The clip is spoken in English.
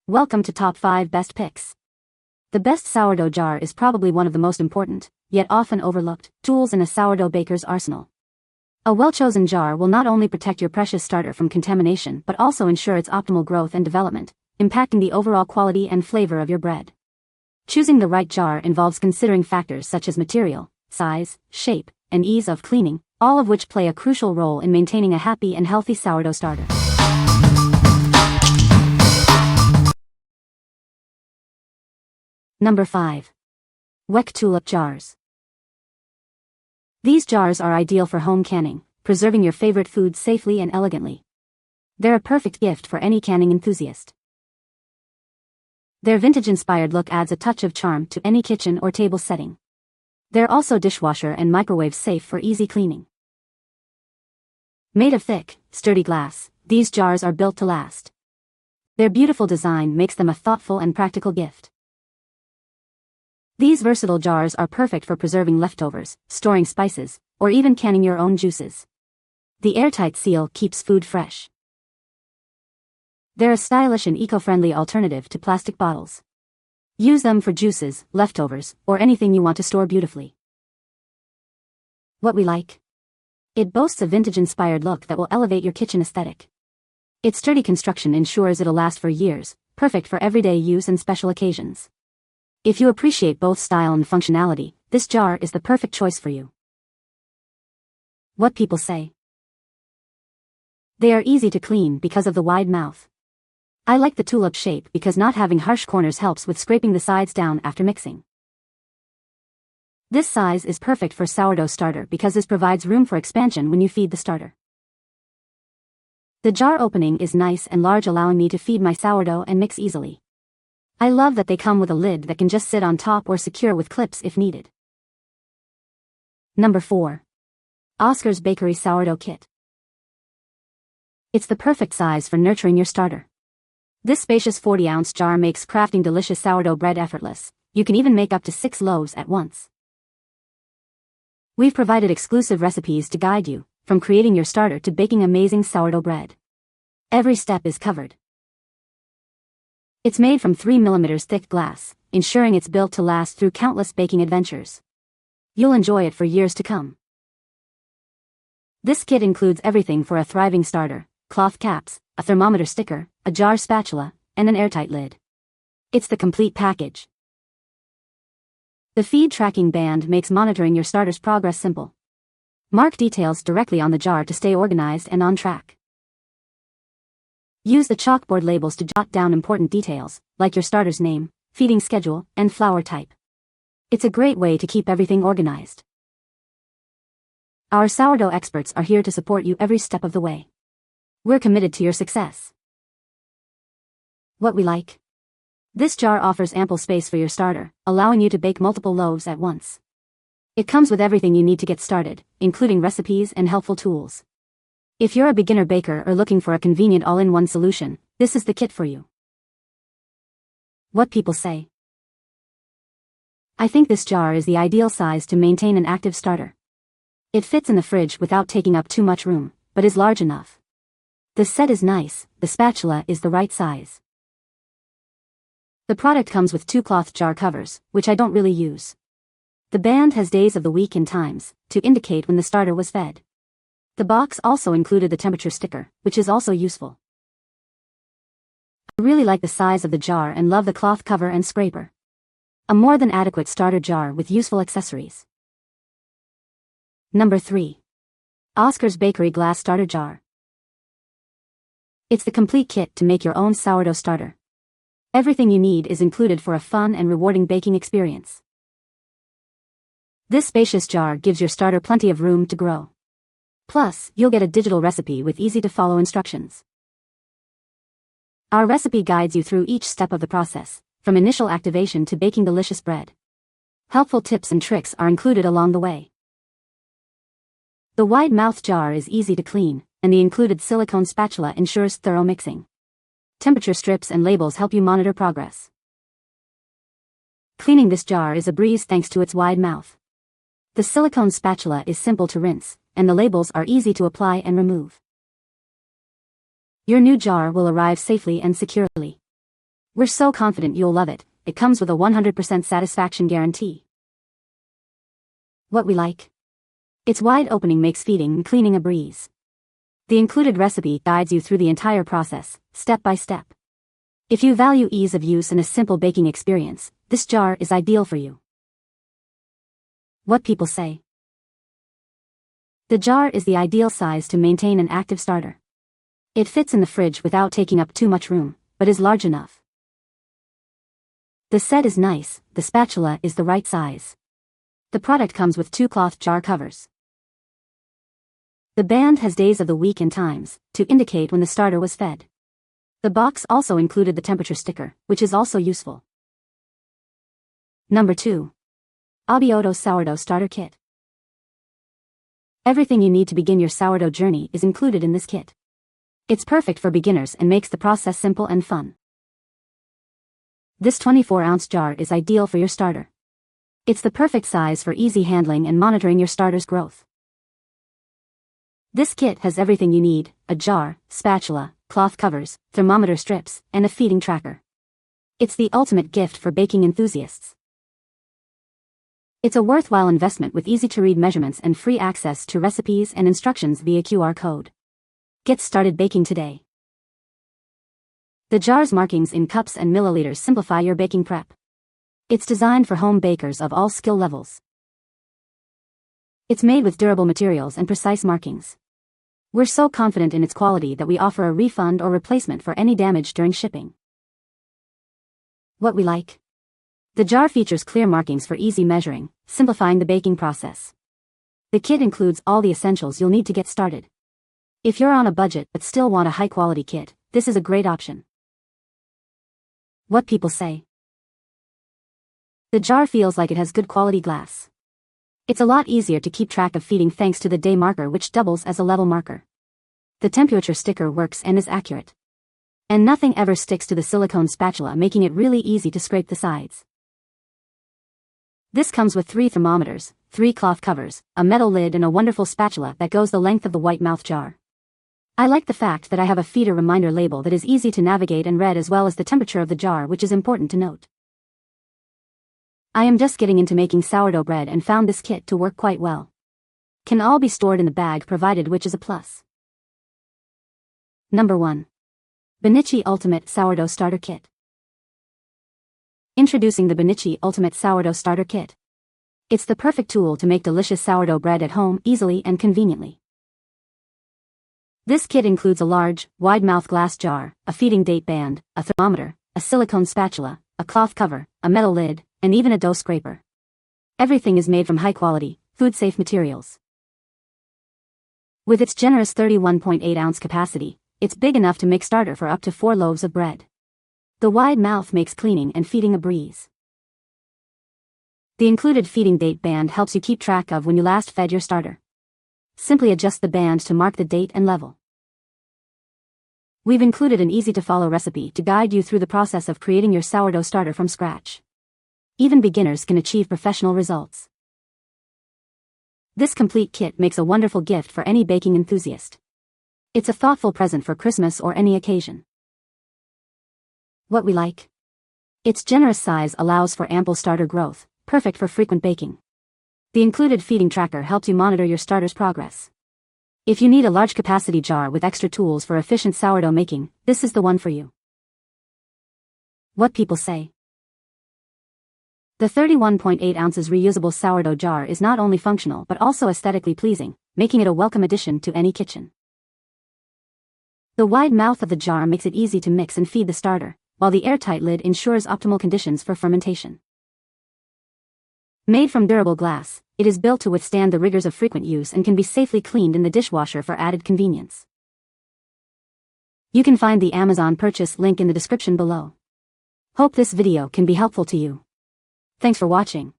Welcome to Top 5 Best Picks. The best sourdough jar is probably one of the most important, yet often overlooked, tools in a sourdough baker's arsenal. A well-chosen jar will not only protect your precious starter from contamination but also ensure its optimal growth and development, impacting the overall quality and flavor of your bread. Choosing the right jar involves considering factors such as material, size, shape, and ease of cleaning, all of which play a crucial role in maintaining a happy and healthy sourdough starter. Number 5. Weck Tulip Jars. These jars are ideal for home canning, preserving your favorite foods safely and elegantly. They're a perfect gift for any canning enthusiast. Their vintage-inspired look adds a touch of charm to any kitchen or table setting. They're also dishwasher and microwave safe for easy cleaning. Made of thick, sturdy glass, these jars are built to last. Their beautiful design makes them a thoughtful and practical gift. These versatile jars are perfect for preserving leftovers, storing spices, or even canning your own juices. The airtight seal keeps food fresh. They're a stylish and eco-friendly alternative to plastic bottles. Use them for juices, leftovers, or anything you want to store beautifully. What we like? It boasts a vintage-inspired look that will elevate your kitchen aesthetic. Its sturdy construction ensures it'll last for years, perfect for everyday use and special occasions. If you appreciate both style and functionality, this jar is the perfect choice for you. What people say? They are easy to clean because of the wide mouth. I like the tulip shape because not having harsh corners helps with scraping the sides down after mixing. This size is perfect for sourdough starter because this provides room for expansion when you feed the starter. The jar opening is nice and large, allowing me to feed my sourdough and mix easily. I love that they come with a lid that can just sit on top or secure with clips if needed. Number 4. Oscar's Bakery Sourdough Kit. It's the perfect size for nurturing your starter. This spacious 40-ounce jar makes crafting delicious sourdough bread effortless. You can even make up to 6 loaves at once. We've provided exclusive recipes to guide you, from creating your starter to baking amazing sourdough bread. Every step is covered. It's made from 3mm thick glass, ensuring it's built to last through countless baking adventures. You'll enjoy it for years to come. This kit includes everything for a thriving starter: cloth caps, a thermometer sticker, a jar spatula, and an airtight lid. It's the complete package. The feed tracking band makes monitoring your starter's progress simple. Mark details directly on the jar to stay organized and on track. Use the chalkboard labels to jot down important details, like your starter's name, feeding schedule, and flour type. It's a great way to keep everything organized. Our sourdough experts are here to support you every step of the way. We're committed to your success. What we like? This jar offers ample space for your starter, allowing you to bake multiple loaves at once. It comes with everything you need to get started, including recipes and helpful tools. If you're a beginner baker or looking for a convenient all-in-one solution, this is the kit for you. What people say? I think this jar is the ideal size to maintain an active starter. It fits in the fridge without taking up too much room, but is large enough. The set is nice, the spatula is the right size. The product comes with 2 cloth jar covers, which I don't really use. The band has days of the week and times, to indicate when the starter was fed. The box also included the temperature sticker, which is also useful. I really like the size of the jar and love the cloth cover and scraper. A more than adequate starter jar with useful accessories. Number 3. Oscar's Bakery Glass Starter Jar. It's the complete kit to make your own sourdough starter. Everything you need is included for a fun and rewarding baking experience. This spacious jar gives your starter plenty of room to grow. Plus, you'll get a digital recipe with easy-to-follow instructions. Our recipe guides you through each step of the process, from initial activation to baking delicious bread. Helpful tips and tricks are included along the way. The wide mouth jar is easy to clean, and the included silicone spatula ensures thorough mixing. Temperature strips and labels help you monitor progress. Cleaning this jar is a breeze thanks to its wide mouth. The silicone spatula is simple to rinse, and the labels are easy to apply and remove. Your new jar will arrive safely and securely. We're so confident you'll love it. It comes with a 100% satisfaction guarantee. What we like. Its wide opening makes feeding and cleaning a breeze. The included recipe guides you through the entire process, step by step. If you value ease of use and a simple baking experience, this jar is ideal for you. What people say. The jar is the ideal size to maintain an active starter. It fits in the fridge without taking up too much room, but is large enough. The set is nice, the spatula is the right size. The product comes with 2 cloth jar covers. The band has days of the week and times, to indicate when the starter was fed. The box also included the temperature sticker, which is also useful. Number 2. ABIOTO Sourdough Starter Kit. Everything you need to begin your sourdough journey is included in this kit. It's perfect for beginners and makes the process simple and fun. This 24-ounce jar is ideal for your starter. It's the perfect size for easy handling and monitoring your starter's growth. This kit has everything you need: a jar, spatula, cloth covers, thermometer strips, and a feeding tracker. It's the ultimate gift for baking enthusiasts. It's a worthwhile investment with easy-to-read measurements and free access to recipes and instructions via QR code. Get started baking today. The jar's markings in cups and milliliters simplify your baking prep. It's designed for home bakers of all skill levels. It's made with durable materials and precise markings. We're so confident in its quality that we offer a refund or replacement for any damage during shipping. What we like. The jar features clear markings for easy measuring, simplifying the baking process. The kit includes all the essentials you'll need to get started. If you're on a budget but still want a high-quality kit, this is a great option. What people say. The jar feels like it has good quality glass. It's a lot easier to keep track of feeding thanks to the day marker, which doubles as a level marker. The temperature sticker works and is accurate. And nothing ever sticks to the silicone spatula, making it really easy to scrape the sides. This comes with 3 thermometers, 3 cloth covers, a metal lid, and a wonderful spatula that goes the length of the white mouth jar. I like the fact that I have a feeder reminder label that is easy to navigate and read, as well as the temperature of the jar, which is important to note. I am just getting into making sourdough bread and found this kit to work quite well. Can all be stored in the bag provided, which is a plus. Number 1. Benicci Ultimate Sourdough Starter Kit. Introducing the Benicci Ultimate Sourdough Starter Kit. It's the perfect tool to make delicious sourdough bread at home easily and conveniently. This kit includes a large, wide-mouth glass jar, a feeding date band, a thermometer, a silicone spatula, a cloth cover, a metal lid, and even a dough scraper. Everything is made from high-quality, food-safe materials. With its generous 31.8-ounce capacity, it's big enough to make starter for up to 4 loaves of bread. The wide mouth makes cleaning and feeding a breeze. The included feeding date band helps you keep track of when you last fed your starter. Simply adjust the band to mark the date and level. We've included an easy-to-follow recipe to guide you through the process of creating your sourdough starter from scratch. Even beginners can achieve professional results. This complete kit makes a wonderful gift for any baking enthusiast. It's a thoughtful present for Christmas or any occasion. What we like. Its generous size allows for ample starter growth, perfect for frequent baking. The included feeding tracker helps you monitor your starter's progress. If you need a large capacity jar with extra tools for efficient sourdough making, this is the one for you. What people say. The 31.8 ounces reusable sourdough jar is not only functional but also aesthetically pleasing, making it a welcome addition to any kitchen. The wide mouth of the jar makes it easy to mix and feed the starter, while the airtight lid ensures optimal conditions for fermentation. Made from durable glass, it is built to withstand the rigors of frequent use and can be safely cleaned in the dishwasher for added convenience. You can find the Amazon purchase link in the description below. Hope this video can be helpful to you. Thanks for watching.